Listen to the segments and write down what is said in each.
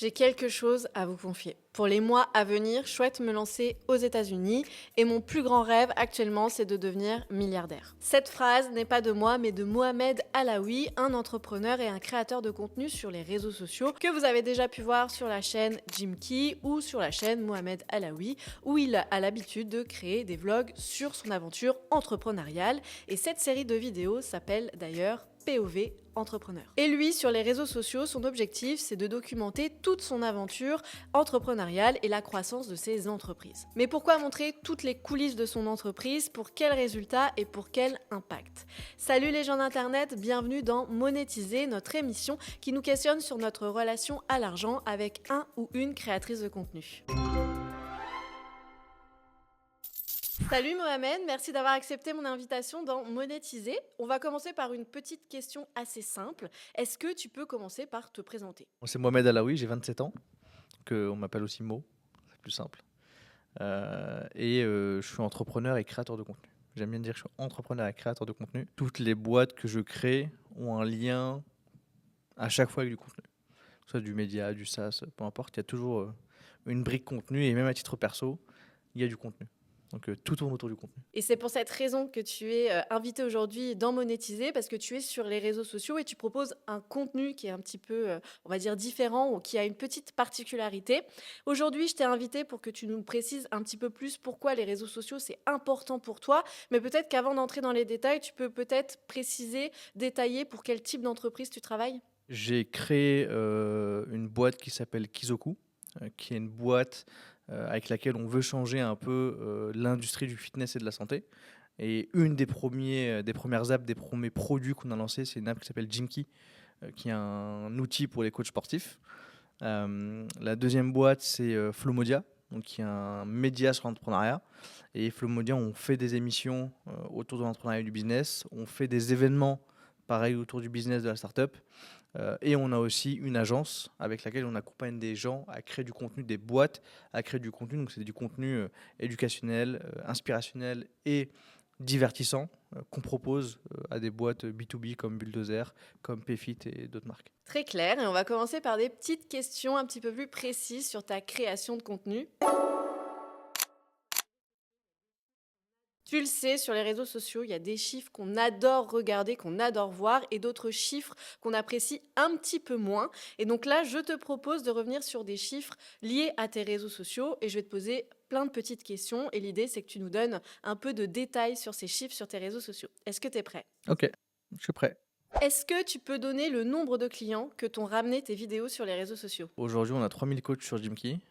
J'ai quelque chose à vous confier. Pour les mois à venir, je souhaite me lancer aux États-Unis et mon plus grand rêve actuellement, c'est de devenir milliardaire. Cette phrase n'est pas de moi, mais de Mohamed Alaoui, un entrepreneur et un créateur de contenu sur les réseaux sociaux que vous avez déjà pu voir sur la chaîne Jim Key ou sur la chaîne Mohamed Alaoui, où il a l'habitude de créer des vlogs sur son aventure entrepreneuriale. Et cette série de vidéos s'appelle d'ailleurs POV entrepreneur. Et lui, sur les réseaux sociaux, son objectif, c'est de documenter toute son aventure entrepreneuriale et la croissance de ses entreprises. Mais pourquoi montrer toutes les coulisses de son entreprise? Pour quels résultats et pour quel impact? Salut les gens d'internet, bienvenue dans Monétiser, notre émission qui nous questionne sur notre relation à l'argent avec un ou une créatrice de contenu. Salut Mohamed, merci d'avoir accepté mon invitation dans Monétiser. On va commencer par une petite question assez simple. Est-ce que tu peux commencer par te présenter? Moi, c'est Mohamed Alaoui, j'ai 27 ans, on m'appelle aussi Mo, c'est plus simple. Je suis entrepreneur et créateur de contenu. J'aime bien dire que je suis entrepreneur et créateur de contenu. Toutes les boîtes que je crée ont un lien à chaque fois avec du contenu. Que ce soit du média, du SaaS, peu importe, il y a toujours une brique contenu et même à titre perso, il y a du contenu. Donc tout tourne autour du contenu. Et c'est pour cette raison que tu es invité aujourd'hui dans Monétiser, parce que tu es sur les réseaux sociaux et tu proposes un contenu qui est un petit peu, on va dire, différent ou qui a une petite particularité. Aujourd'hui, je t'ai invité pour que tu nous précises un petit peu plus pourquoi les réseaux sociaux, c'est important pour toi. Mais peut-être qu'avant d'entrer dans les détails, tu peux peut-être préciser, détailler pour quel type d'entreprise tu travailles. J'ai créé une boîte qui s'appelle Kizoku, qui est une boîte avec laquelle on veut changer un peu l'industrie du fitness et de la santé. Et une des premières apps, des premiers produits qu'on a lancés, c'est une app qui s'appelle Gymkey, qui est un outil pour les coachs sportifs. La deuxième boîte, c'est Flomodia, donc qui est un média sur l'entrepreneuriat. Et Flomodia, on fait des émissions autour de l'entrepreneuriat et du business. On fait des événements, pareil, autour du business de la startup. Et on a aussi une agence avec laquelle on accompagne des gens à créer du contenu, des boîtes à créer du contenu. Donc c'est du contenu éducationnel, inspirationnel et divertissant qu'on propose à des boîtes B2B comme Bulldozer, comme Payfit et d'autres marques. Très clair, et on va commencer par des petites questions un petit peu plus précises sur ta création de contenu. Tu le sais, sur les réseaux sociaux, il y a des chiffres qu'on adore regarder, qu'on adore voir, et d'autres chiffres qu'on apprécie un petit peu moins. Et donc là, je te propose de revenir sur des chiffres liés à tes réseaux sociaux, et je vais te poser plein de petites questions. Et l'idée, c'est que tu nous donnes un peu de détails sur ces chiffres sur tes réseaux sociaux. Est-ce que tu es prêt? Ok, je suis prêt. Est-ce que tu peux donner le nombre de clients que t'ont ramené tes vidéos sur les réseaux sociaux? Aujourd'hui, on a 3000 coachs sur Gymkey.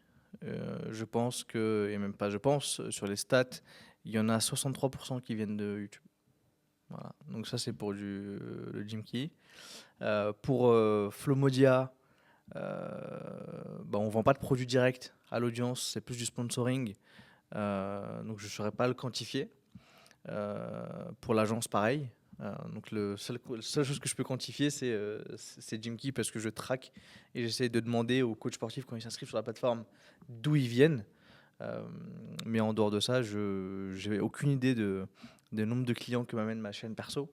Je pense que, et même pas je pense, sur les stats, il y en a 63% qui viennent de YouTube. Voilà. Donc ça, c'est pour le Gymkey. Pour Flomodia, on ne vend pas de produit direct à l'audience, c'est plus du sponsoring. Donc je ne saurais pas le quantifier. Pour l'agence, pareil. Donc la seule chose que je peux quantifier, c'est Gymkey parce que je traque et j'essaie de demander aux coachs sportifs quand ils s'inscrivent sur la plateforme d'où ils viennent. Mais en dehors de ça, je n'ai aucune idée des nombres de clients que m'amène ma chaîne perso,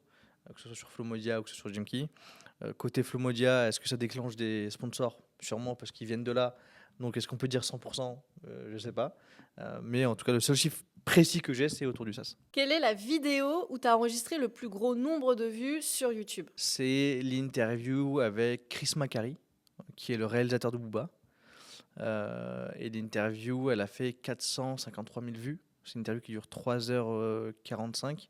que ce soit sur Flomodia ou que ce soit sur Gymkey. Côté Flomodia, est-ce que ça déclenche des sponsors? Sûrement parce qu'ils viennent de là. Donc est-ce qu'on peut dire 100%? Je ne sais pas. Mais en tout cas, le seul chiffre précis que j'ai, c'est autour du SaaS. Quelle est la vidéo où tu as enregistré le plus gros nombre de vues sur YouTube? C'est l'interview avec Chris Macari, qui est le réalisateur de Booba. Et l'interview, elle a fait 453 000 vues. C'est une interview qui dure 3h45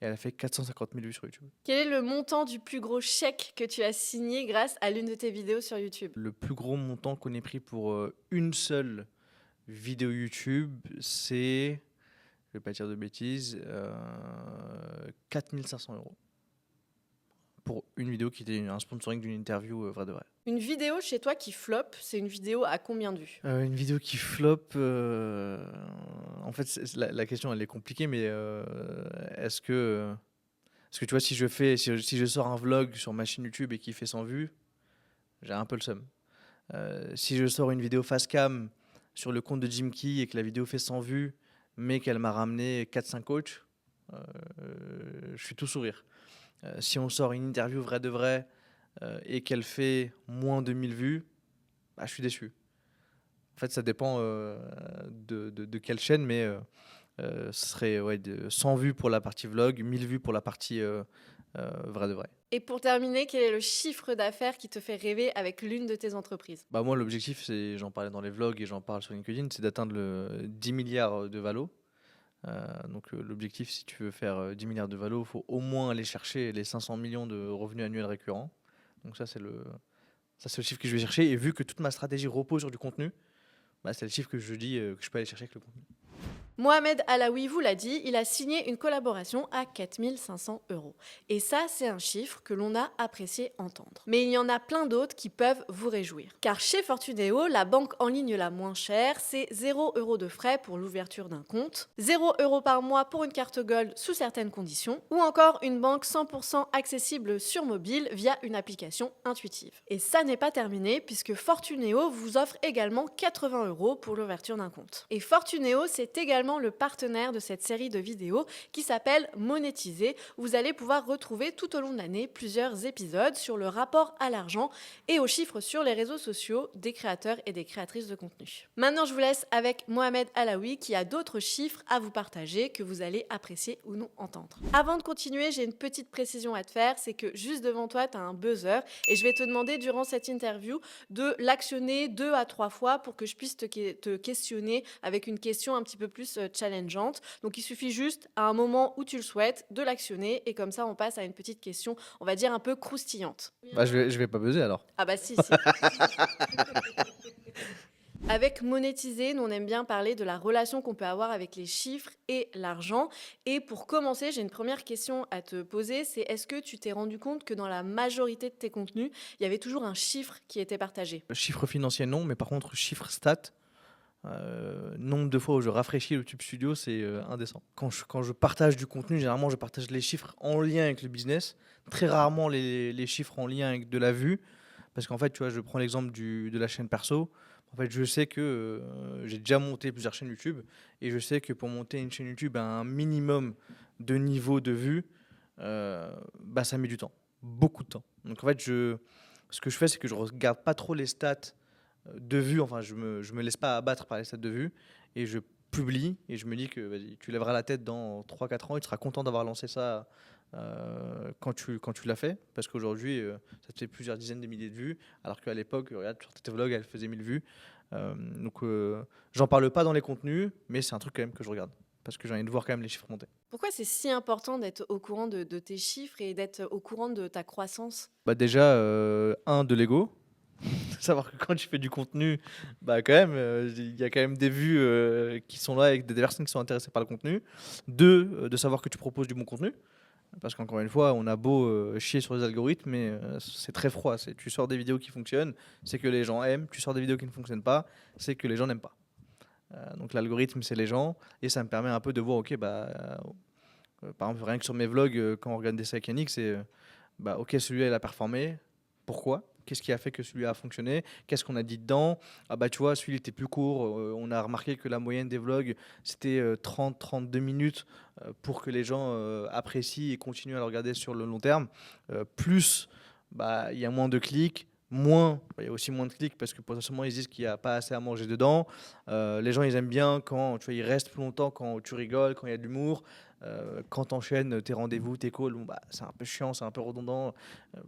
et elle a fait 450 000 vues sur YouTube. Quel est le montant du plus gros chèque que tu as signé grâce à l'une de tes vidéos sur YouTube? Le plus gros montant qu'on ait pris pour une seule vidéo YouTube, c'est, je vais pas dire de bêtises, 4 500 euros. Pour une vidéo qui était un sponsoring d'une interview vrai de vrai. Une vidéo chez toi qui flop, c'est une vidéo à combien de vues? Une vidéo qui flop, en fait, la question elle est compliquée, mais est-ce que, parce que tu vois, si je sors un vlog sur ma chaîne YouTube et qui fait 100 vues, j'ai un peu le seum. Si je sors une vidéo face cam sur le compte de Gymkey et que la vidéo fait 100 vues, mais qu'elle m'a ramené 4-5 coachs, je suis tout sourire. Si on sort une interview vrai de vrai et qu'elle fait moins de 1000 vues, bah, je suis déçu. En fait, ça dépend de quelle chaîne, mais ce serait ouais, 100 vues pour la partie vlog, 1000 vues pour la partie vrai de vrai. Et pour terminer, quel est le chiffre d'affaires qui te fait rêver avec l'une de tes entreprises? Bah, moi, l'objectif, j'en parlais dans les vlogs et j'en parle sur LinkedIn, c'est d'atteindre le 10 milliards de valo. Donc l'objectif, si tu veux faire 10 milliards de valo, il faut au moins aller chercher les 500 millions de revenus annuels récurrents. Donc ça, c'est le chiffre que je vais chercher. Et vu que toute ma stratégie repose sur du contenu, bah, c'est le chiffre que je dis que je peux aller chercher avec le contenu. Mohamed Alaoui vous l'a dit, il a signé une collaboration à 4 500 €. Et ça, c'est un chiffre que l'on a apprécié entendre. Mais il y en a plein d'autres qui peuvent vous réjouir. Car chez Fortuneo, la banque en ligne la moins chère, c'est 0 € de frais pour l'ouverture d'un compte, 0 € par mois pour une carte Gold sous certaines conditions, ou encore une banque 100% accessible sur mobile via une application intuitive. Et ça n'est pas terminé puisque Fortuneo vous offre également 80 € pour l'ouverture d'un compte. Et Fortuneo, c'est également le partenaire de cette série de vidéos qui s'appelle Monétiser. Vous allez pouvoir retrouver tout au long de l'année plusieurs épisodes sur le rapport à l'argent et aux chiffres sur les réseaux sociaux des créateurs et des créatrices de contenu. Maintenant, je vous laisse avec Mohamed Alaoui qui a d'autres chiffres à vous partager que vous allez apprécier ou non entendre. Avant de continuer, j'ai une petite précision à te faire, c'est que juste devant toi, tu as un buzzer et je vais te demander durant cette interview de l'actionner 2 à 3 fois pour que je puisse te questionner avec une question un petit peu plus challengeante. Donc il suffit juste à un moment où tu le souhaites de l'actionner et comme ça on passe à une petite question, on va dire un peu croustillante. Bah, je vais pas buzzer alors. Ah bah si. Avec Monétiser, nous on aime bien parler de la relation qu'on peut avoir avec les chiffres et l'argent. Et pour commencer, j'ai une première question à te poser, c'est est-ce que tu t'es rendu compte que dans la majorité de tes contenus, il y avait toujours un chiffre qui était partagé? Chiffre financier, non, mais par contre, chiffre stat, nombre de fois où je rafraîchis le Tube Studio, c'est indécent. Quand je partage du contenu, généralement, je partage les chiffres en lien avec le business, très rarement les chiffres en lien avec de la vue, parce qu'en fait, tu vois, je prends l'exemple de la chaîne perso. En fait, je sais que j'ai déjà monté plusieurs chaînes YouTube, et je sais que pour monter une chaîne YouTube à un minimum de niveau de vue, bah, ça met du temps, beaucoup de temps. Donc en fait, ce que je fais, c'est que je regarde pas trop les stats de vue, enfin je me laisse pas abattre par les stats de vue et je publie et je me dis que vas-y, tu lèveras la tête dans 3 4 ans et tu seras content d'avoir lancé ça quand tu l'as fait, parce qu'aujourd'hui ça te fait plusieurs dizaines de milliers de vues, alors qu'à l'époque, regarde, sur tes vlogs, elle faisait 1000 vues. Donc j'en parle pas dans les contenus, mais c'est un truc quand même que je regarde, parce que j'ai envie de voir quand même les chiffres monter. Pourquoi c'est si important d'être au courant de tes chiffres et d'être au courant de ta croissance? Bah déjà, de l'ego. Savoir que quand tu fais du contenu, bah quand même, il y a quand même des vues qui sont là avec des personnes qui sont intéressées par le contenu. Deux, de savoir que tu proposes du bon contenu. Parce qu'encore une fois, on a beau chier sur les algorithmes, mais c'est très froid. Tu sors des vidéos qui fonctionnent, c'est que les gens aiment. Tu sors des vidéos qui ne fonctionnent pas, c'est que les gens n'aiment pas. Donc l'algorithme, c'est les gens. Et ça me permet un peu de voir, ok, par exemple, rien que sur mes vlogs, quand on regarde des mécaniques, c'est, ok, celui-là, il a performé. Pourquoi? Qu'est-ce qui a fait que celui-là a fonctionné? Qu'est-ce qu'on a dit dedans? Ah bah tu vois, celui-là était plus court. On a remarqué que la moyenne des vlogs, c'était 30-32 minutes pour que les gens apprécient et continuent à le regarder sur le long terme. Plus, il y a moins de clics. Moins, il y a aussi moins de clics parce que potentiellement ils disent qu'il n'y a pas assez à manger dedans. Les gens ils aiment bien quand tu vois, ils restent plus longtemps, quand tu rigoles, quand il y a de l'humour. Quand tu enchaînes tes rendez-vous, tes calls, c'est un peu chiant, c'est un peu redondant. Euh,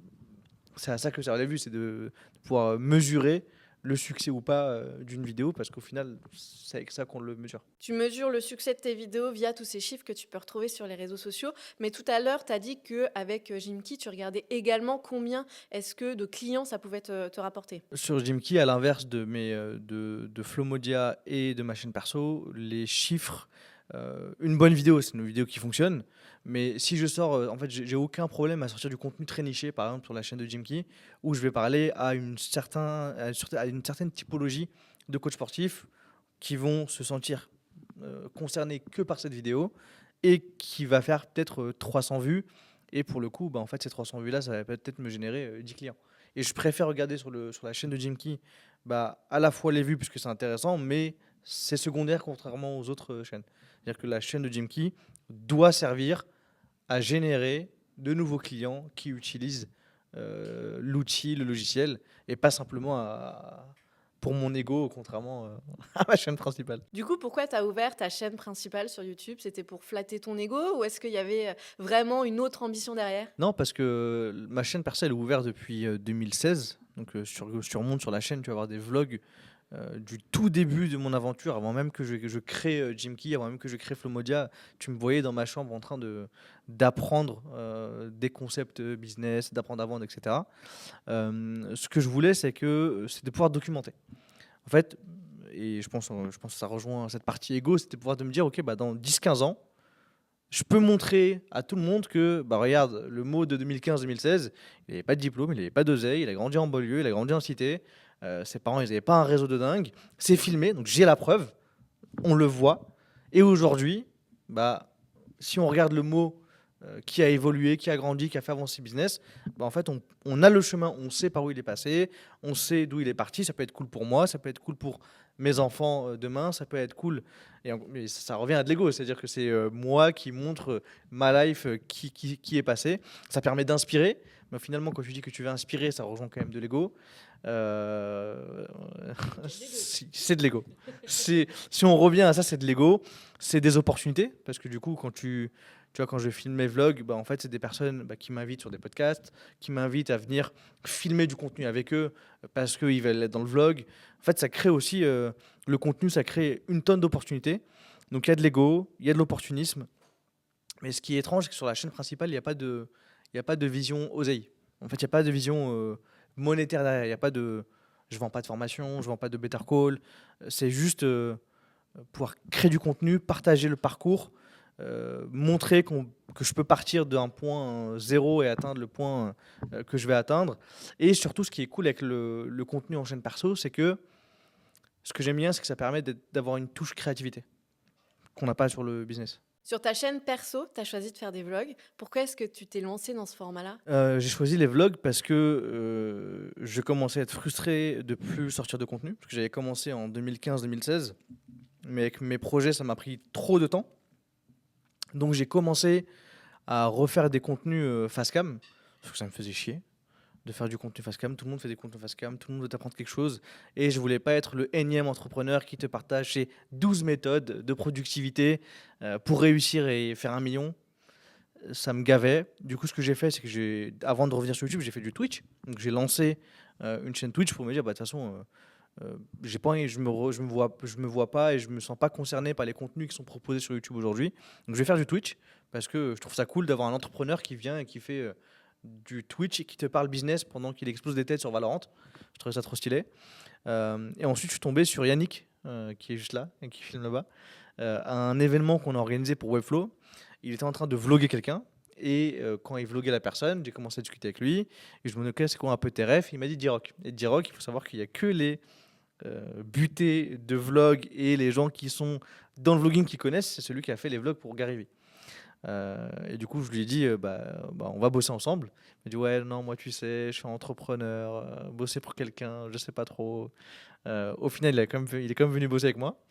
c'est à ça que ça la vue, c'est de pouvoir mesurer le succès ou pas d'une vidéo, parce qu'au final, c'est avec ça qu'on le mesure. Tu mesures le succès de tes vidéos via tous ces chiffres que tu peux retrouver sur les réseaux sociaux. Mais tout à l'heure, tu as dit qu'avec Jimki, tu regardais également combien est-ce que de clients ça pouvait te rapporter. Sur Jimki, à l'inverse de Flomodia et de ma chaîne perso, les chiffres, une bonne vidéo, c'est une vidéo qui fonctionne. Mais si je sors, en fait, j'ai aucun problème à sortir du contenu très niché, par exemple sur la chaîne de Jimki, où je vais parler à à une certaine typologie de coachs sportifs qui vont se sentir concernés que par cette vidéo et qui va faire peut-être 300 vues. Et pour le coup, en fait, ces 300 vues-là, ça va peut-être me générer 10 clients. Et je préfère regarder sur la chaîne de Jimki à la fois les vues, puisque c'est intéressant, mais c'est secondaire contrairement aux autres chaînes. C'est-à-dire que la chaîne de Jimki doit servir à générer de nouveaux clients qui utilisent l'outil, le logiciel, et pas simplement pour mon ego, contrairement à ma chaîne principale. Du coup, pourquoi tu as ouvert ta chaîne principale sur YouTube? C'était pour flatter ton ego ou est-ce qu'il y avait vraiment une autre ambition derrière? Non, parce que ma chaîne perso, elle est ouverte depuis 2016. Donc, je remonte sur la chaîne, tu vas avoir des vlogs du tout début de mon aventure, avant même que je crée Jimkey, avant même que je crée Flomodia. Tu me voyais dans ma chambre en train d'apprendre des concepts business, d'apprendre à vendre, etc. Ce que je voulais, c'est de pouvoir documenter. En fait, et je pense que ça rejoint cette partie ego, c'était pouvoir de me dire, ok, bah, dans 10-15 ans, je peux montrer à tout le monde que, bah regarde, le mot de 2015-2016, il n'avait pas de diplôme, il n'avait pas d'oseille, il a grandi en banlieue, il a grandi en cité, ses parents, ils n'avaient pas un réseau de dingue, c'est filmé, donc j'ai la preuve, on le voit. Et aujourd'hui, bah, si on regarde le mot qui a évolué, qui a grandi, qui a fait avancer le business, bah, en fait, on a le chemin, on sait par où il est passé, on sait d'où il est parti. Ça peut être cool pour moi, ça peut être cool pour mes enfants demain, ça peut être cool. Mais ça revient à de l'ego, c'est-à-dire que c'est moi qui montre ma life qui est passée. Ça permet d'inspirer, mais finalement, quand tu dis que tu veux inspirer, ça rejoint quand même de l'ego. Euh, c'est de l'ego. Si on revient à ça, c'est de l'ego. C'est des opportunités, parce que du coup, tu vois, quand je filme mes vlogs, bah, en fait, c'est des personnes qui m'invitent sur des podcasts, qui m'invitent à venir filmer du contenu avec eux parce qu'ils veulent être dans le vlog. En fait, ça crée aussi le contenu, ça crée une tonne d'opportunités. Donc, il y a de l'ego, il y a de l'opportunisme. Mais ce qui est étrange, c'est que sur la chaîne principale, il y a pas de vision oseille. En fait, il n'y a pas de vision monétaire derrière. Il y a pas de. Je vends pas de formation, je vends pas de better call. C'est juste pouvoir créer du contenu, partager le parcours, montrer que je peux partir d'un point zéro et atteindre le point que je vais atteindre. Et surtout, ce qui est cool avec le contenu en chaîne perso, c'est que ce que j'aime bien, c'est que ça permet d'avoir une touche créativité qu'on n'a pas sur le business. Sur ta chaîne perso, tu as choisi de faire des vlogs. Pourquoi est-ce que tu t'es lancé dans ce format-là? J'ai choisi les vlogs parce que je commençais à être frustré de plus sortir de contenu, parce que j'avais commencé en 2015-2016, mais avec mes projets, ça m'a pris trop de temps. Donc j'ai commencé à refaire des contenus face cam, parce que ça me faisait chier de faire du contenu face cam. Tout le monde fait des contenus face cam, tout le monde veut t'apprendre quelque chose. Et je voulais pas être le énième entrepreneur qui te partage ses 12 méthodes de productivité pour réussir et faire 1 million. Ça me gavait. Du coup, ce que j'ai fait, c'est que avant de revenir sur YouTube, j'ai fait du Twitch. Donc j'ai lancé une chaîne Twitch pour me dire, bah, de toute façon, j'ai pas, je me vois pas et je me sens pas concerné par les contenus qui sont proposés sur YouTube aujourd'hui. Donc je vais faire du Twitch parce que je trouve ça cool d'avoir un entrepreneur qui vient et qui fait du Twitch et qui te parle business pendant qu'il explose des têtes sur Valorant. Je trouvais ça trop stylé. Et ensuite, je suis tombé sur Yannick, qui est juste là et qui filme là-bas, à un événement qu'on a organisé pour Webflow. Il était en train de vloguer quelqu'un. Et quand il vloguait la personne, j'ai commencé à discuter avec lui. Et je me demandais, ok, c'est quoi un peu tes refs? Il m'a dit D-Rock. Et D-Rock, il faut savoir qu'il n'y a que les butés de vlog et les gens qui sont dans le vlogging qui connaissent, c'est celui qui a fait les vlogs pour Gary Vee. Et du coup, je lui ai dit, on va bosser ensemble. Il m'a dit, ouais, non, moi, tu sais, je suis entrepreneur, bosser pour quelqu'un, je sais pas trop. Au final, il est quand même venu bosser avec moi.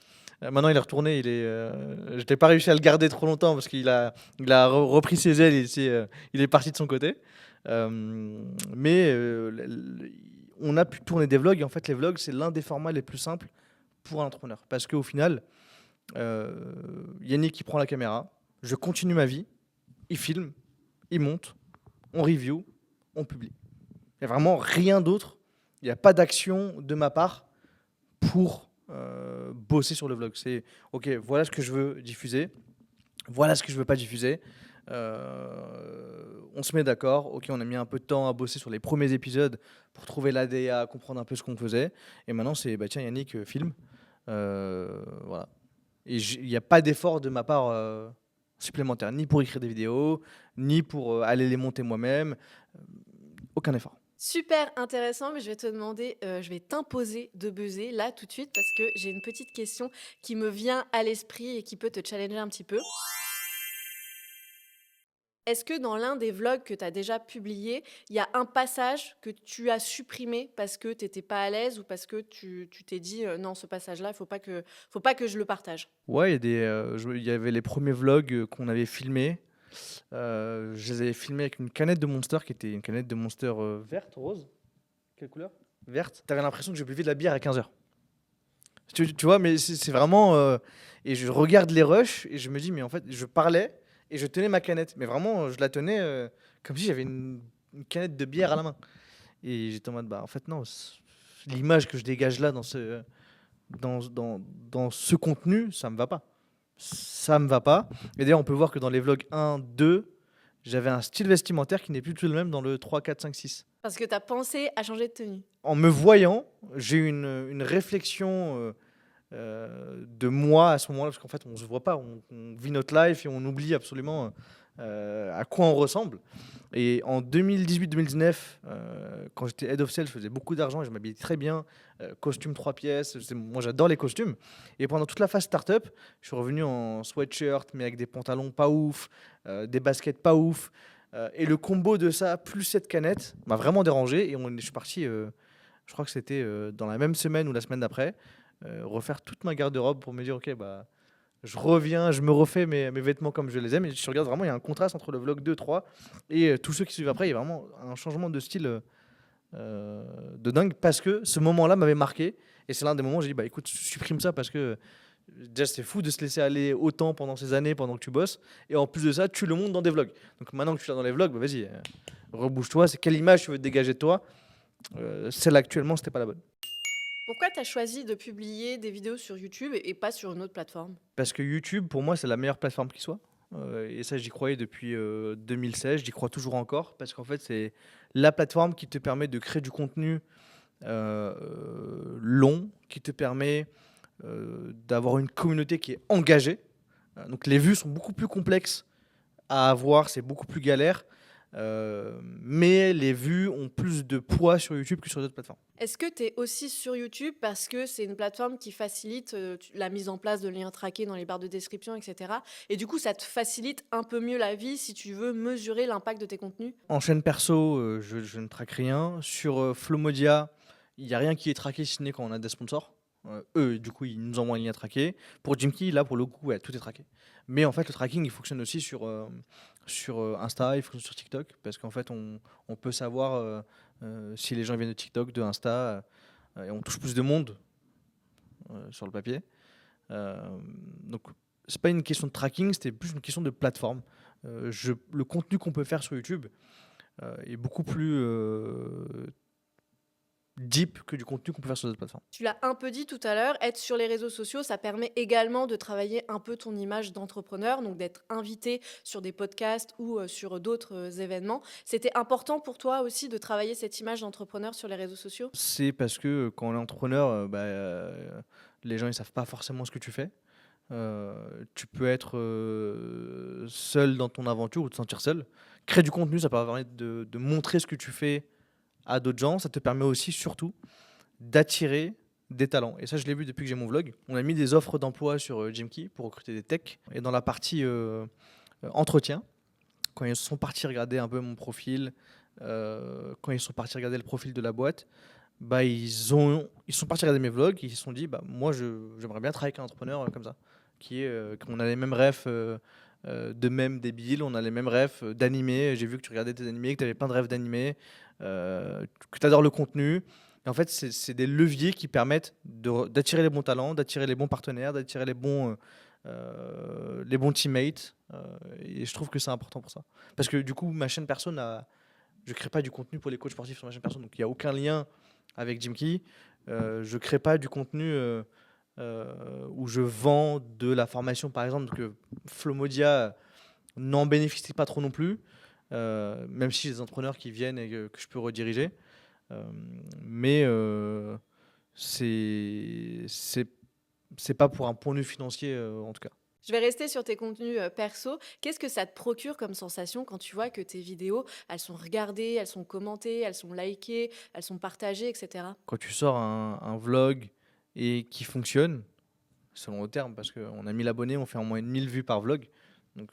Maintenant, il est retourné. Je n'ai pas réussi à le garder trop longtemps parce il a repris ses ailes. Il est parti de son côté. Mais on a pu tourner des vlogs. Et en fait, les vlogs, c'est l'un des formats les plus simples pour un entrepreneur. Parce qu'au final, Yannick qui prend la caméra, je continue ma vie, il filme, il monte, on review, on publie. Il n'y a vraiment rien d'autre. Il n'y a pas d'action de ma part pour bosser sur le vlog. C'est ok, voilà ce que je veux diffuser, voilà ce que je veux pas diffuser. On se met d'accord. Ok, on a mis un peu de temps à bosser sur les premiers épisodes pour trouver l'ADA, comprendre un peu ce qu'on faisait. Et maintenant, c'est bah tiens, Yannick, filme. Voilà. Et il n'y a pas d'effort de ma part supplémentaire, ni pour écrire des vidéos, ni pour aller les monter moi-même. Aucun effort. Super intéressant, mais je vais te demander, je vais t'imposer de buzzer là tout de suite parce que j'ai une petite question qui me vient à l'esprit et qui peut te challenger un petit peu. Est-ce que dans l'un des vlogs que tu as déjà publié, il y a un passage que tu as supprimé parce que tu n'étais pas à l'aise ou parce que tu t'es dit non, ce passage-là, il faut pas que je le partage? Ouais, il y avait les premiers vlogs qu'on avait filmés. Je les avais filmés avec une canette de Monster qui était une canette de Monster verte, rose. Quelle couleur? Verte. T'avais l'impression que je buvais de la bière à 15 heures. Tu vois, mais c'est vraiment. Et je regarde les rushs et je me dis, mais en fait, je parlais et je tenais ma canette. Mais vraiment, je la tenais comme si j'avais une canette de bière à la main. Et j'étais en mode, bah, en fait, non. L'image que je dégage là dans ce contenu, ça me va pas. Ça me va pas. Et d'ailleurs, on peut voir que dans les vlogs 1, 2, j'avais un style vestimentaire qui n'est plus du tout le même dans le 3, 4, 5, 6. Parce que tu as pensé à changer de tenue. En me voyant, j'ai eu une réflexion de moi à ce moment-là, parce qu'en fait, on se voit pas, on vit notre life et on oublie absolument à quoi on ressemble. Et en 2018-2019, quand j'étais head of sales, je faisais beaucoup d'argent et je m'habillais très bien, costume 3 pièces. Moi, j'adore les costumes. Et pendant toute la phase startup, je suis revenu en sweatshirt, mais avec des pantalons pas ouf, des baskets pas ouf. Et le combo de ça, plus cette canette, m'a vraiment dérangé. Et je suis parti, je crois que c'était dans la même semaine ou la semaine d'après, refaire toute ma garde-robe pour me dire, ok, bah, je reviens, je me refais mes vêtements comme je les aime. Et je regarde vraiment, il y a un contraste entre le vlog 2, 3 et tous ceux qui suivent après. Il y a vraiment un changement de style de dingue parce que ce moment-là m'avait marqué. Et c'est l'un des moments où j'ai dit, bah écoute, supprime ça parce que déjà c'est fou de se laisser aller autant pendant ces années, pendant que tu bosses. Et en plus de ça, tu le montres dans des vlogs. Donc maintenant que tu l'as dans les vlogs, bah vas-y, rebouche-toi. C'est quelle image tu veux te dégager de toi. Celle actuellement, c'était pas la bonne. Pourquoi tu as choisi de publier des vidéos sur YouTube et pas sur une autre plateforme? Parce que YouTube, pour moi, c'est la meilleure plateforme qui soit. Et ça, j'y croyais depuis 2016, j'y crois toujours encore, parce qu'en fait, c'est la plateforme qui te permet de créer du contenu long, qui te permet d'avoir une communauté qui est engagée. Donc les vues sont beaucoup plus complexes à avoir, c'est beaucoup plus galère. Mais les vues ont plus de poids sur YouTube que sur d'autres plateformes. Est-ce que tu es aussi sur YouTube parce que c'est une plateforme qui facilite la mise en place de liens traqués dans les barres de description, etc. Et du coup, ça te facilite un peu mieux la vie si tu veux mesurer l'impact de tes contenus? En chaîne perso, je ne traque rien. Sur Flomodia, il n'y a rien qui est traqué si ce n'est quand on a des sponsors. Eux, du coup, ils nous envoient un lien traqué. Pour Jimky, là, pour le coup, ouais, tout est traqué. Mais en fait, le tracking, il fonctionne aussi sur Insta, il fonctionne sur TikTok, parce qu'en fait, on peut savoir si les gens viennent de TikTok, de Insta, et on touche plus de monde sur le papier. Donc, c'est pas une question de tracking, c'était plus une question de plateforme. Le contenu qu'on peut faire sur YouTube est beaucoup plus deep que du contenu qu'on peut faire sur d'autres plateformes. Tu l'as un peu dit tout à l'heure, être sur les réseaux sociaux, ça permet également de travailler un peu ton image d'entrepreneur, donc d'être invité sur des podcasts ou sur d'autres événements. C'était important pour toi aussi de travailler cette image d'entrepreneur sur les réseaux sociaux? C'est parce que quand on est entrepreneur, les gens ils savent pas forcément ce que tu fais. Tu peux être seul dans ton aventure ou te sentir seul. Créer du contenu, ça permet de montrer ce que tu fais à d'autres gens. Ça te permet aussi, surtout, d'attirer des talents. Et ça, je l'ai vu depuis que j'ai mon vlog. On a mis des offres d'emploi sur Jimky pour recruter des techs. Et dans la partie entretien, quand ils sont partis regarder un peu mon profil, quand ils sont partis regarder le profil de la boîte, bah, ils sont partis regarder mes vlogs, ils se sont dit, bah, moi, j'aimerais bien travailler avec un entrepreneur comme ça, qu'on a les mêmes refs de même débiles, on a les mêmes refs d'animés. J'ai vu que tu regardais tes animés, que tu avais plein de refs d'animés, que tu adores le contenu. Et en fait, c'est des leviers qui permettent d'attirer les bons talents, d'attirer les bons partenaires, d'attirer les bons teammates. Et je trouve que c'est important pour ça. Parce que du coup, ma chaîne perso, je crée pas du contenu pour les coachs sportifs sur ma chaîne perso. Donc il n'y a aucun lien avec Jimky. Je crée pas du contenu où je vends de la formation, par exemple. Donc Flomodia n'en bénéficie pas trop non plus. Même si j'ai des entrepreneurs qui viennent et que je peux rediriger. Mais c'est pas pour un point de vue financier en tout cas. Je vais rester sur tes contenus perso. Qu'est-ce que ça te procure comme sensation quand tu vois que tes vidéos, elles sont regardées, elles sont commentées, elles sont likées, elles sont partagées, etc. Quand tu sors un vlog et qui fonctionne, selon le terme, parce qu'on a 1000 abonnés, on fait en moyenne 1000 vues par vlog, donc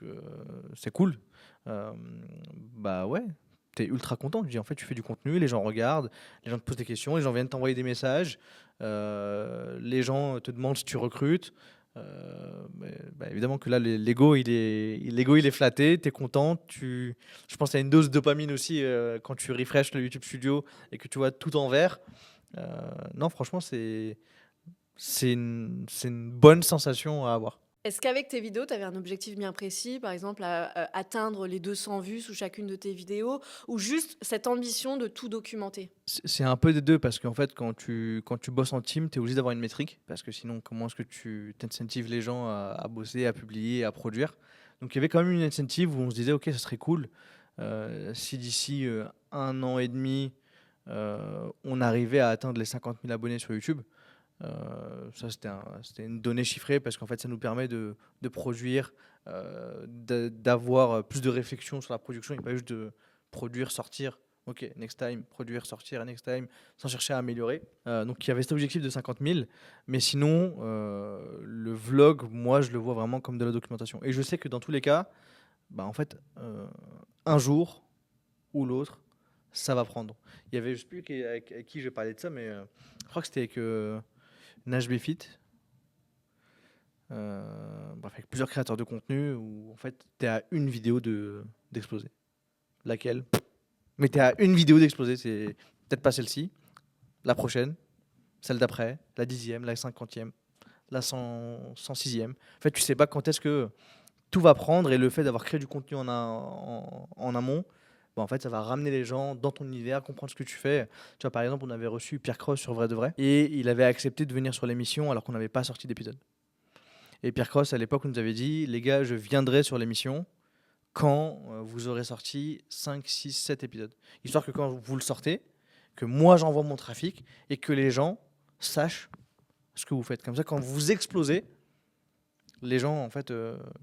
c'est cool. Bah ouais, t'es ultra content. Tu dis, en fait, tu fais du contenu, les gens regardent, les gens te posent des questions, les gens viennent t'envoyer des messages, les gens te demandent si tu recrutes. Évidemment que là, l'ego, il est flatté, tu es content. Je pense qu'il y a une dose de dopamine aussi quand tu refreshes le YouTube Studio et que tu vois tout en vert. Non, franchement, c'est une bonne sensation à avoir. Est-ce qu'avec tes vidéos, tu avais un objectif bien précis, par exemple atteindre les 200 vues sous chacune de tes vidéos, ou juste cette ambition de tout documenter? C'est un peu des 2 parce qu'en fait, quand tu bosses en team, tu es obligé d'avoir une métrique parce que sinon, comment est-ce que tu incentives les gens à bosser, à publier, à produire? Donc il y avait quand même une incentive où on se disait: «OK, ça serait cool, si d'ici, 1 an et demi, on arrivait à atteindre les 50 000 abonnés sur YouTube». Ça, c'était une donnée chiffrée parce qu'en fait, ça nous permet de produire, d'avoir plus de réflexion sur la production et pas juste de produire, sortir. Ok, next time, produire, sortir, next time, sans chercher à améliorer. Donc il y avait cet objectif de 50 000, mais sinon, le vlog, moi, je le vois vraiment comme de la documentation. Et je sais que dans tous les cas, bah, en fait, un jour ou l'autre, ça va prendre. Il y avait, je sais plus avec qui je parlais de ça, mais je crois que c'était avec Nash Befit, bref, avec plusieurs créateurs de contenu où en fait tu es à une vidéo d'exploser. Laquelle? Mais tu es à une vidéo d'exploser, c'est peut-être pas celle-ci, la prochaine, celle d'après, la 10e, la 50e, la 106e. En fait, tu sais pas quand est-ce que tout va prendre et le fait d'avoir créé du contenu en amont, bah, en fait, ça va ramener les gens dans ton univers, comprendre ce que tu fais. Tu vois, par exemple, on avait reçu Pierre Cross sur Vrai de Vrai et il avait accepté de venir sur l'émission alors qu'on n'avait pas sorti d'épisode. Et Pierre Cross, à l'époque, nous avait dit: les gars, je viendrai sur l'émission quand vous aurez sorti 5, 6, 7 épisodes. Histoire que quand vous le sortez, que moi j'envoie mon trafic et que les gens sachent ce que vous faites. Comme ça, quand vous explosez, les gens en fait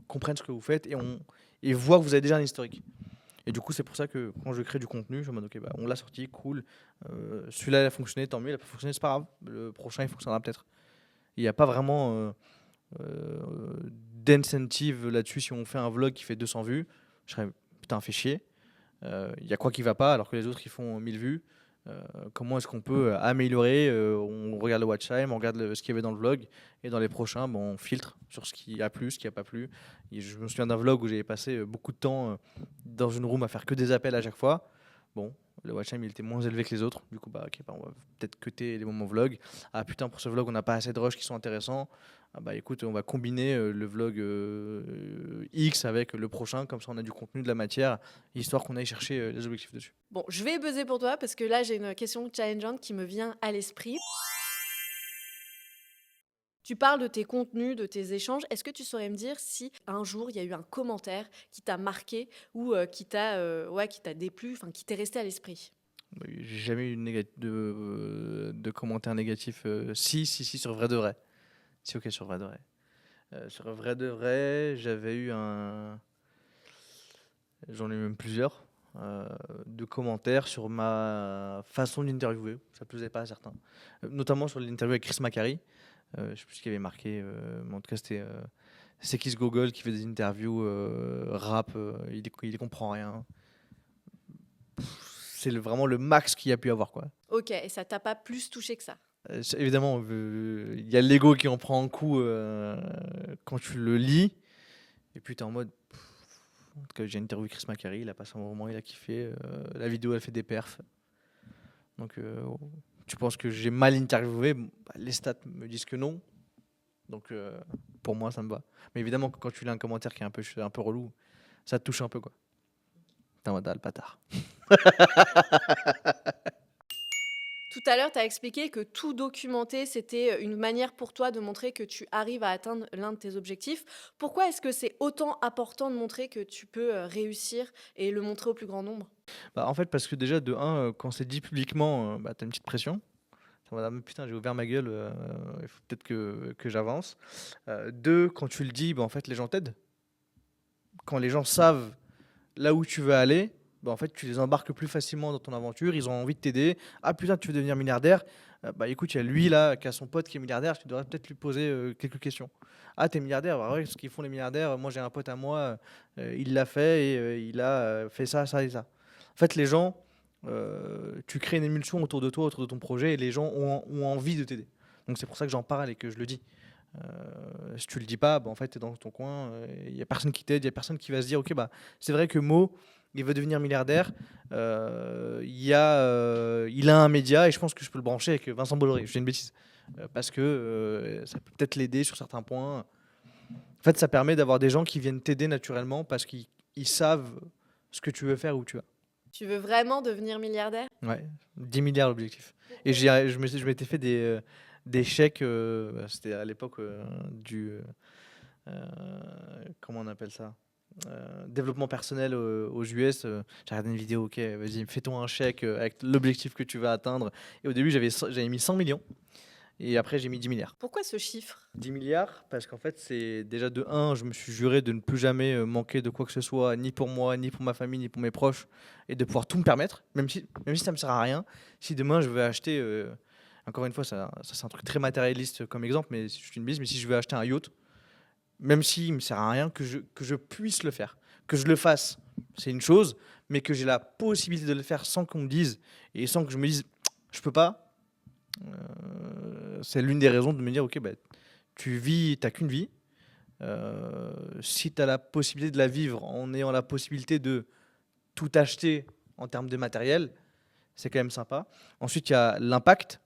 comprennent ce que vous faites et voient que vous avez déjà un historique. Et du coup, c'est pour ça que quand je crée du contenu, je me dis: ok, bah, on l'a sorti, cool. Celui-là, il a fonctionné, tant mieux. Il n'a pas fonctionné, c'est pas grave. Le prochain, il fonctionnera peut-être. Il n'y a pas vraiment d'incentive là-dessus. Si on fait un vlog qui fait 200 vues, je serais putain, fait chier. Il y a quoi qui va pas alors que les autres ils font 1000 vues. Comment est-ce qu'on peut améliorer? On regarde le watch time, on regarde ce qu'il y avait dans le vlog et dans les prochains, bon, on filtre sur ce qui a plu, ce qui a pas plu. Et je me souviens d'un vlog où j'avais passé beaucoup de temps dans une room à faire que des appels à chaque fois. Bon, le watch time il était moins élevé que les autres. Du coup, bah, ok, bah, on va peut-être cutter les moments vlog. Ah putain, pour ce vlog, on n'a pas assez de rushs qui sont intéressants. Ah bah écoute, on va combiner le vlog X avec le prochain, comme ça on a du contenu, de la matière, histoire qu'on aille chercher les objectifs dessus. Bon, je vais buzzer pour toi parce que là, j'ai une question challengeante qui me vient à l'esprit. Tu parles de tes contenus, de tes échanges. Est-ce que tu saurais me dire si un jour il y a eu un commentaire qui t'a marqué ou qui t'a déplu, enfin qui t'est resté à l'esprit? Bah, j'ai jamais eu de commentaires négatifs. Si, sur vrai de vrai. Si, ok, sur vrai de vrai. Sur vrai de vrai, j'avais eu un. J'en ai eu même plusieurs. De commentaires sur ma façon d'interviewer. Ça plaisait pas à certains. Notamment sur l'interview avec Chris Macari. Je sais plus ce qu'il avait marqué. Mais en tout cas, c'était. C'est Kiss Google qui fait des interviews rap. Il y comprend rien. C'est vraiment le max qu'il y a pu avoir, quoi. Ok, et ça t'a pas plus touché que ça? Évidemment, il y a l'ego qui en prend un coup quand tu le lis. Et puis tu es en mode. En tout cas, j'ai interviewé Chris Macari, il a passé un moment, il a kiffé. La vidéo, elle fait des perfs. Donc, tu penses que j'ai mal interviewé? Bah, les stats me disent que non. Donc, pour moi, ça me va. Mais évidemment, quand tu lis un commentaire qui est un peu relou, ça te touche un peu, quoi. T'es en mode, ah, le bâtard. Tout à l'heure, tu as expliqué que tout documenter, c'était une manière pour toi de montrer que tu arrives à atteindre l'un de tes objectifs. Pourquoi est-ce que c'est autant important de montrer que tu peux réussir et le montrer au plus grand nombre? Bah, en fait, parce que déjà, de un, quand c'est dit publiquement, bah, t'as une petite pression. T'es en mode, ah, mais putain, j'ai ouvert ma gueule, il faut peut-être que j'avance. Deux, quand tu le dis, bah, en fait, les gens t'aident. Quand les gens savent là où tu veux aller, bah, en fait, tu les embarques plus facilement dans ton aventure. Ils ont envie de t'aider. Ah putain, tu veux devenir milliardaire? Bah écoute, il y a lui là qui a son pote qui est milliardaire. Tu devrais peut-être lui poser quelques questions. Ah, t'es milliardaire? Bah ouais, ce qu'ils font les milliardaires. Moi, j'ai un pote à moi, il l'a fait et il a fait ça, ça et ça. En fait, les gens, tu crées une émulsion autour de toi, autour de ton projet, et les gens ont envie de t'aider. Donc c'est pour ça que j'en parle et que je le dis. Si tu le dis pas, bah, en fait, tu es dans ton coin, il y a personne qui t'aide, il y a personne qui va se dire, ok, bah, c'est vrai que Mo, il veut devenir milliardaire, il a un média et je pense que je peux le brancher avec Vincent Bolloré. Je dis une bêtise. Parce que ça peut peut-être l'aider sur certains points. En fait, ça permet d'avoir des gens qui viennent t'aider naturellement parce qu'ils savent ce que tu veux faire, où tu vas. Tu veux vraiment devenir milliardaire? Ouais, 10 milliards l'objectif. Et je m'étais fait des chèques, c'était à l'époque euh, comment on appelle ça? Développement personnel aux US. J'ai regardé une vidéo, ok, vas-y, fais-toi un chèque avec l'objectif que tu vas atteindre. Et au début, j'avais mis 100 millions. Et après, j'ai mis 10 milliards. Pourquoi ce chiffre? 10 milliards, parce qu'en fait, c'est déjà de un, je me suis juré de ne plus jamais manquer de quoi que ce soit, ni pour moi, ni pour ma famille, ni pour mes proches, et de pouvoir tout me permettre, même si ça me sert à rien. Si demain je veux acheter, encore une fois, ça c'est un truc très matérialiste comme exemple, mais c'est juste une bise, mais si je veux acheter un yacht, même s'il me sert à rien, que je puisse le faire, que je le fasse, c'est une chose, mais que j'ai la possibilité de le faire sans qu'on me dise, et sans que je me dise, je peux pas, c'est l'une des raisons de me dire, ok, bah, t'as qu'une vie. Si tu as la possibilité de la vivre en ayant la possibilité de tout acheter en termes de matériel, c'est quand même sympa. Ensuite, il y a l'impact,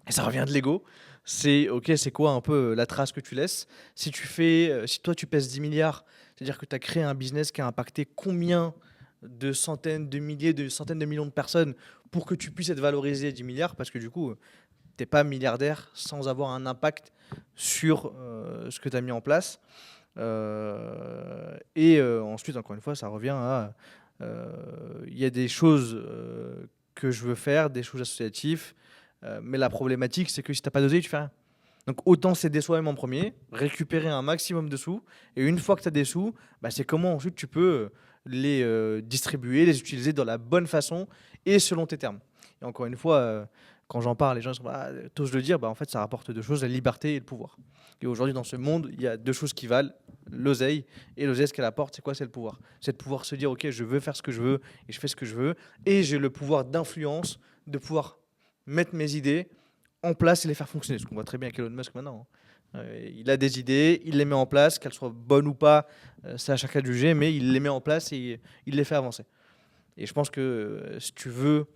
et ça revient de l'ego. C'est ok, c'est quoi un peu la trace que tu laisses? Si toi tu pèses 10 milliards, c'est-à-dire que tu as créé un business qui a impacté combien de centaines, de milliers, de centaines de millions de personnes pour que tu puisses être valorisé 10 milliards, parce que du coup, t'es pas milliardaire sans avoir un impact sur ce que tu as mis en place. Ensuite, encore une fois, ça revient à il y a des choses que je veux faire, des choses associatives, mais la problématique, c'est que si tu n'as pas d'oseille, tu fais rien. Donc autant s'aider soi-même en premier, récupérer un maximum de sous, et une fois que tu as des sous, bah, c'est comment ensuite tu peux les distribuer, les utiliser dans la bonne façon et selon tes termes. Et encore une fois, quand j'en parle, les gens sont ah, t'oses le dire, bah, en fait ça rapporte deux choses, la liberté et le pouvoir. Et aujourd'hui dans ce monde, il y a deux choses qui valent, l'oseille, et l'oseille ce qu'elle apporte, c'est quoi? C'est le pouvoir. C'est de pouvoir se dire ok, je veux faire ce que je veux, et je fais ce que je veux, et j'ai le pouvoir d'influence, de pouvoir mettre mes idées en place et les faire fonctionner. Ce qu'on voit très bien avec Elon Musk maintenant, hein. Il a des idées, il les met en place, qu'elles soient bonnes ou pas, c'est à chacun de juger, mais il les met en place et il les fait avancer. Et je pense que si tu veux,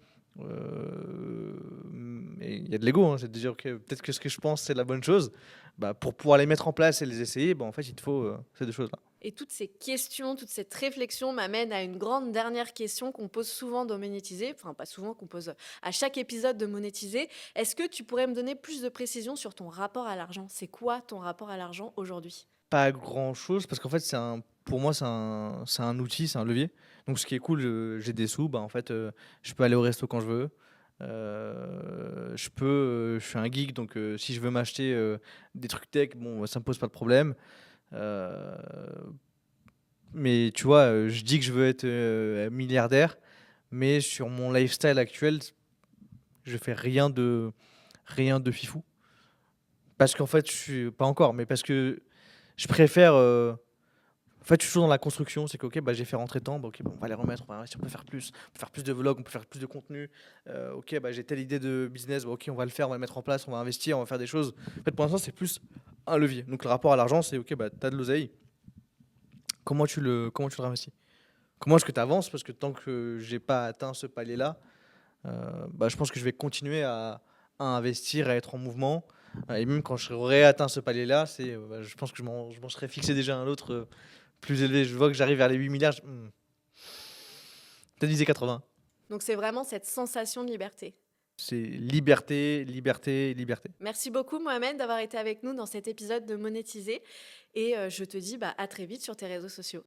et il y a de l'ego, hein, c'est de dire ok, peut-être que ce que je pense c'est la bonne chose, bah, pour pouvoir les mettre en place et les essayer, bah, en fait il te faut ces deux choses-là. Et toutes ces questions, toute cette réflexion m'amène à une grande dernière question qu'on pose souvent dans Monétiser, enfin pas souvent, qu'on pose à chaque épisode de Monétiser. Est-ce que tu pourrais me donner plus de précisions sur ton rapport à l'argent? C'est quoi ton rapport à l'argent aujourd'hui? Pas grand-chose, parce qu'en fait pour moi c'est un outil, c'est un levier. Donc ce qui est cool, j'ai des sous, bah, en fait je peux aller au resto quand je veux. Je suis un geek, donc si je veux m'acheter des trucs tech, bon, ça me pose pas de problème. Euh, mais tu vois, je dis que je veux être milliardaire, mais sur mon lifestyle actuel, je fais rien de fifou. Parce qu'en fait, je suis pas encore, mais parce que je préfère. En fait, je suis toujours dans la construction. C'est que, ok, bah, j'ai fait rentrer tant, bah, ok, bah, on va les remettre, on va investir, on peut faire plus de vlogs, on peut faire plus de contenu. Ok, bah, j'ai telle idée de business, bah, ok, on va le faire, on va le mettre en place, on va investir, on va faire des choses. En fait, pour l'instant, c'est plus un levier. Donc, le rapport à l'argent, c'est ok, bah, t'as de l'oseille, comment tu le réinvestis? Comment est-ce que tu avances? Parce que tant que j'ai pas atteint ce palier-là, bah, je pense que je vais continuer à investir, à être en mouvement. Et même quand je aurai atteint ce palier-là, bah, je pense que je m'en serais fixé déjà un autre plus élevé. Je vois que j'arrive vers les 8 milliards. Peut-être viser 80. Donc c'est vraiment cette sensation de liberté. C'est liberté, liberté, liberté. Merci beaucoup Mohamed d'avoir été avec nous dans cet épisode de Monétiser et je te dis à très vite sur tes réseaux sociaux.